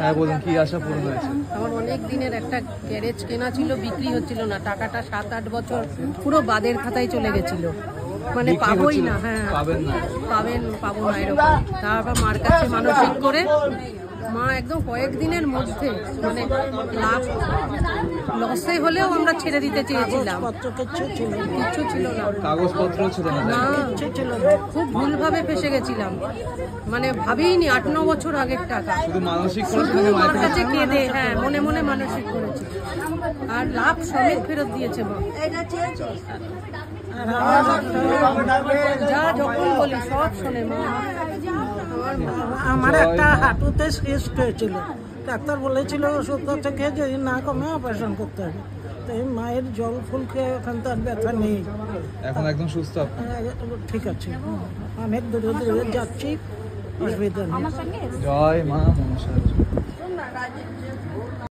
হ্যাঁ বলুন, কি আশা পূরণ হয়েছে? আমার অনেক দিনের একটা গ্যারেজ কেনা ছিল, বিক্রি হচ্ছিল না। টাকাটা 7-8 বছর পুরো বাদের খাতায় চলে গেছিল, মানে পাবোই না। হ্যাঁ, পাবো না এরকম। তারপর মার কাছে মানসিক করে মা একদম কয়েকদিনের মধ্যে, মানে লাভ লসে হলেও আমরা ছেড়ে দিতে চেয়েছিলাম, কিচ্ছু ছিল না, কাগজপত্র ছিল না, খুব ভুলভাবে ফেসে গেছিলাম। মানে ভাবিনি 8-9 বছর আগের টাকা। শুধু মার কাছে কেঁদে, হ্যাঁ মনে মনে মানসিক করেছি, আর লাভ সমেত ফেরত দিয়েছে মা। যা যখন বলি সব শোনে মা। আমার একটা হাঁটুতে সিস্ট হয়েছিল, ডাক্তার বলেছিল ওষুধ থেকে যদি না কমে অপারেশন করতে হবে। তো এই মায়ের জল ফুল খেয়ে ওখান তো আর ব্যথা নেই, এখন একদম সুস্থ, ঠিক আছে। অনেক দূরে দূরে যাচ্ছি, অসুবিধা নেই। জয় মা মনসা।